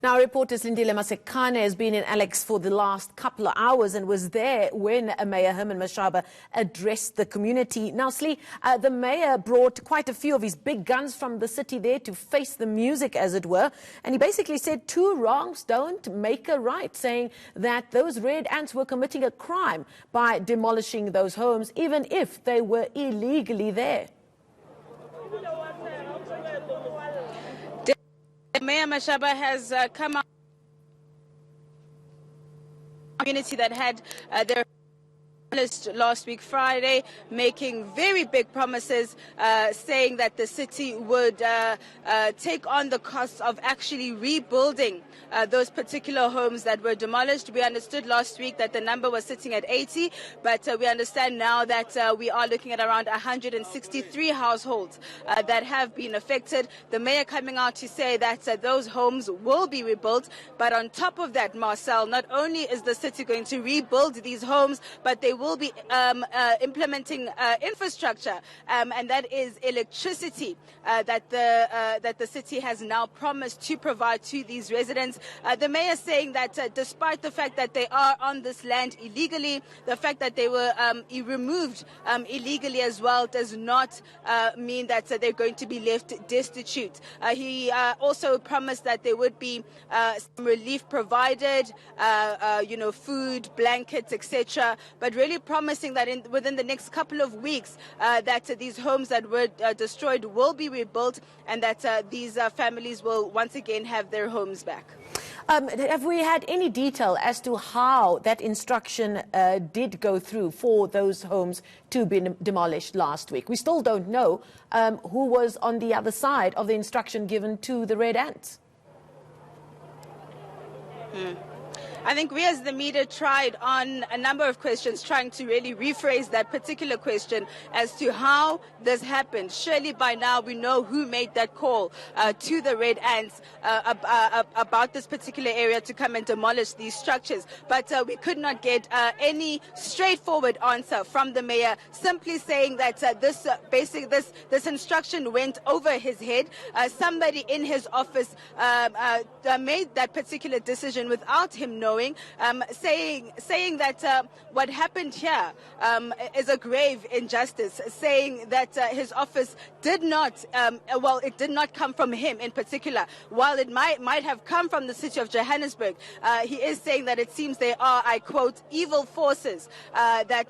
Now, reporter Slindelo Masikane has been in Alex for the last couple of hours and was there when Mayor Herman Mashaba addressed the community. Now, Slee, the mayor brought quite a few of his big guns from the city there to face the music, as it were. And he basically said two wrongs don't make a right, saying that those red ants were committing a crime by demolishing those homes, even if they were illegally there. Mayor Mashaba has come out community that had their last week Friday, making very big promises, saying that the city would take on the costs of actually rebuilding those particular homes that were demolished. We understood last week that the number was sitting at 80, but we understand now that we are looking at around 163 households that have been affected. The mayor coming out to say that those homes will be rebuilt, but on top of that, Marcel, not only is the city going to rebuild these homes, but they will be implementing infrastructure, and that is electricity that the city has now promised to provide to these residents. The mayor saying that despite the fact that they are on this land illegally, the fact that they were removed illegally as well does not mean that they're going to be left destitute. He also promised that there would be some relief provided, food, blankets, etc., but really promising that within the next couple of weeks that these homes that were destroyed will be rebuilt, and that these families will once again have their homes back. Have we had any detail as to how that instruction did go through for those homes to be demolished last week? We still don't know who was on the other side of the instruction given to the red ants. I think we as the media tried on a number of questions, trying to really rephrase that particular question as to how this happened. Surely by now we know who made that call to the red ants about this particular area to come and demolish these structures. But we could not get any straightforward answer from the mayor, simply saying that this instruction went over his head. Somebody in his office made that particular decision without him knowing. Saying that what happened here is a grave injustice, saying that his office did not, it did not come from him in particular. While it might have come from the city of Johannesburg, he is saying that it seems they are, I quote, evil forces that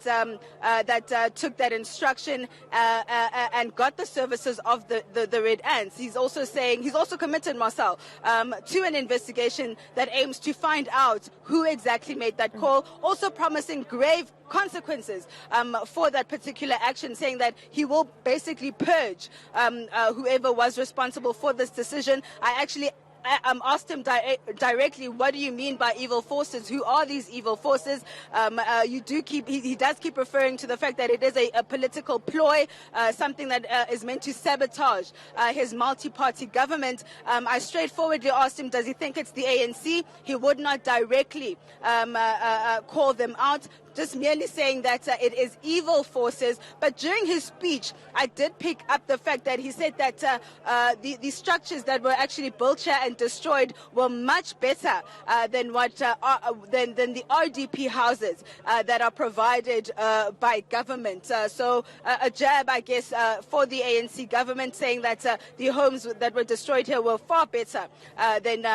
took that instruction and got the services of the red ants. He's also saying, he's also committed, Marcel, to an investigation that aims to find out who exactly made that call, also promising grave consequences for that particular action, saying that he will basically purge whoever was responsible for this decision. I actually asked him directly, what do you mean by evil forces? Who are these evil forces? He does keep referring to the fact that it is a political ploy, something that is meant to sabotage his multi-party government. I straightforwardly asked him, does he think it's the ANC? He would not directly call them out, just merely saying that it is evil forces. But during his speech, I did pick up the fact that he said that the structures that were actually built here and destroyed were much better than the RDP houses that are provided by government. So a jab, I guess, for the ANC government, saying that the homes that were destroyed here were far better than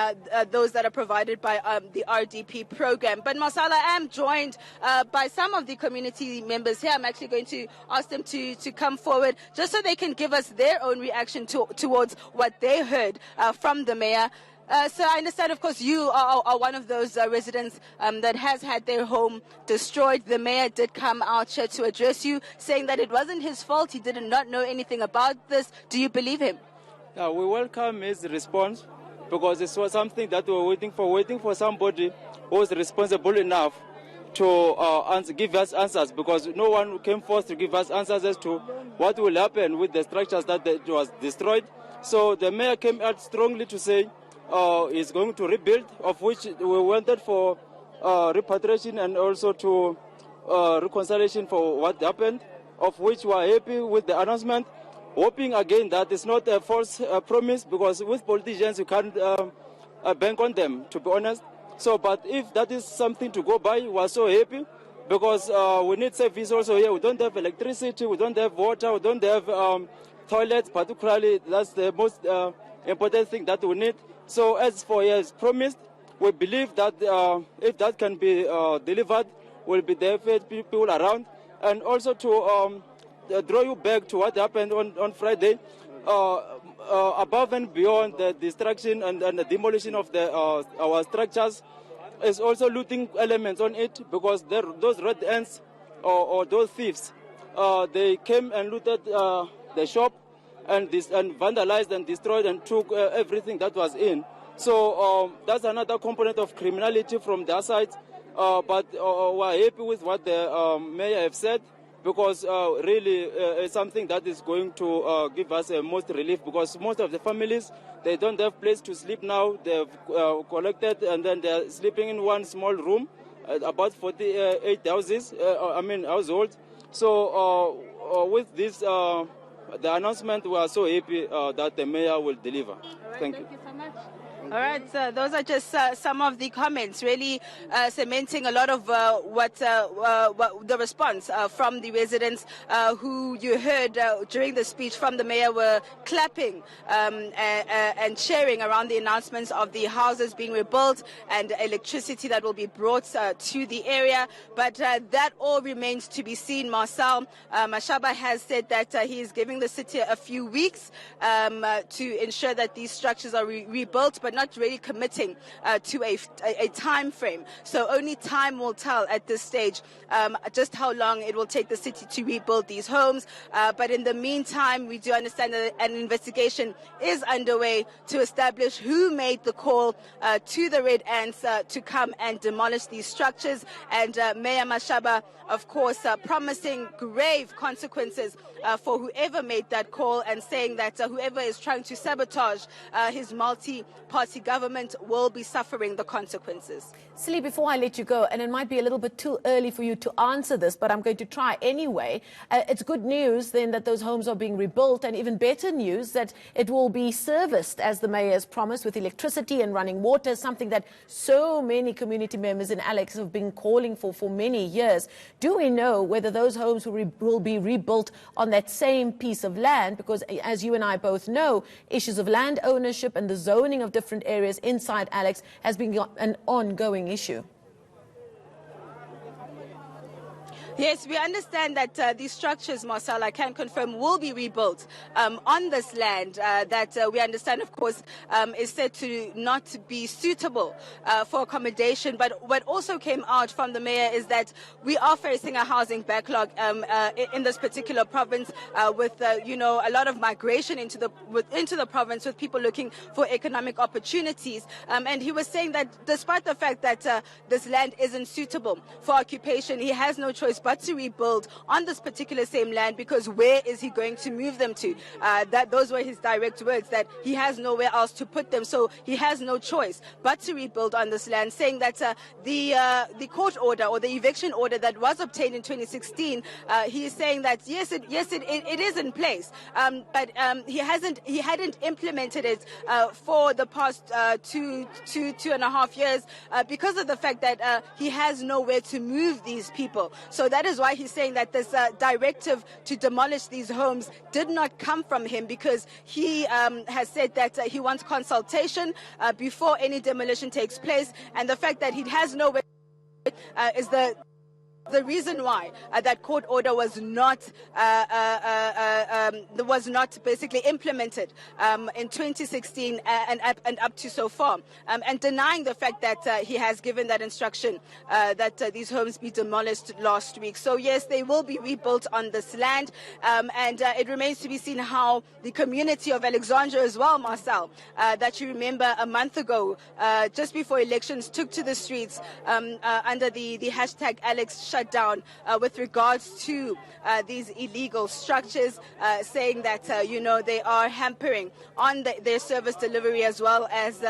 those that are provided by the RDP program. But Marcel, I am joined by some of the community members here. I'm actually going to ask them to come forward just so they can give us their own reaction towards what they heard from the mayor. So I understand, of course, you are one of those residents that has had their home destroyed. The mayor did come out here to address you, saying that it wasn't his fault. He did not know anything about this. Do you believe him? Yeah, we welcome his response, because this was something that we were waiting for somebody who was responsible enough to give us answers, because no one came forth to give us answers as to what will happen with the structures that was destroyed. So the mayor came out strongly to say he's going to rebuild, of which we wanted for repatriation and also to reconciliation for what happened, of which we are happy with the announcement, hoping again that it's not a false promise, because with politicians you can't bank on them, to be honest. So, but if that is something to go by, we are so happy because we need service also here. We don't have electricity, we don't have water, we don't have toilets, particularly. That's the most important thing that we need. So, as for years promised, we believe that if that can be delivered, will be there for people around. And also to draw you back to what happened on Friday, above and beyond the destruction and the demolition of our structures, is also looting elements on it, because those red ants or those thieves, they came and looted the shop and vandalized and destroyed and took everything that was in. So that's another component of criminality from their side. But we're happy with what the mayor have said, because really it's something that is going to give us most relief, because most of the families, they don't have place to sleep now. They've collected and then they're sleeping in one small room, about 48 households. So with this, the announcement, we are so happy that the mayor will deliver. Right, thank you so much. All right, those are just some of the comments, really cementing a lot of what the response from the residents who you heard during the speech from the mayor were clapping and cheering around the announcements of the houses being rebuilt and electricity that will be brought to the area. But that all remains to be seen. Marcel, Mashaba has said that he is giving the city a few weeks to ensure that these structures are rebuilt, but not really committing to a time frame. So only time will tell at this stage just how long it will take the city to rebuild these homes. But in the meantime, we do understand that an investigation is underway to establish who made the call to the Red Ants to come and demolish these structures. And Mayor Mashaba, of course, promising grave consequences for whoever made that call, and saying that whoever is trying to sabotage his multi-party government will be suffering the consequences. Slee, before I let you go, and it might be a little bit too early for you to answer this, but I'm going to try anyway. It's good news then that those homes are being rebuilt, and even better news that it will be serviced, as the mayor has promised, with electricity and running water, something that so many community members in Alex have been calling for many years. Do we know whether those homes will be rebuilt on that same piece of land? Because as you and I both know, issues of land ownership and the zoning of different areas inside Alex has been an ongoing issue. Yes, we understand that these structures, Marcel, I can confirm, will be rebuilt on this land that we understand, of course, is said to not be suitable for accommodation. But what also came out from the mayor is that we are facing a housing backlog in this particular province with, a lot of migration into the province, with people looking for economic opportunities. And he was saying that despite the fact that this land isn't suitable for occupation, he has no choice but to rebuild on this particular same land, because where is he going to move them to? Those were his direct words, that he has nowhere else to put them, so he has no choice but to rebuild on this land, saying that the court order or the eviction order that was obtained in 2016, he is saying that yes, it is in place, but he hadn't implemented it for the past two and a half years because of the fact that he has nowhere to move these people. So that is why he's saying that this directive to demolish these homes did not come from him, because he has said that he wants consultation before any demolition takes place, and the fact that he has nowhere is the reason why that court order was not basically implemented in 2016 and up to so far, and denying the fact that he has given that instruction that these homes be demolished last week. So yes, they will be rebuilt on this land, and it remains to be seen how the community of Alexandra as well, Marcel, that you remember a month ago, just before elections, took to the streets under the hashtag Alex shutdown with regards to these illegal structures, saying that, they are hampering on their service delivery as well as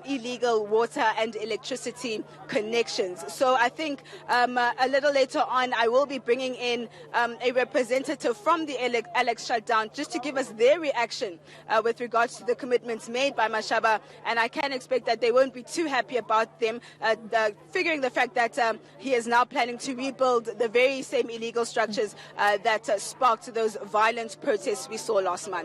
illegal water and electricity connections. So I think a little later on I will be bringing in a representative from the Alex shutdown just to give us their reaction with regards to the commitments made by Mashaba, and I can expect that they won't be too happy about them, figuring the fact that he is now planning to rebuild the very same illegal structures that sparked those violent protests we saw last month.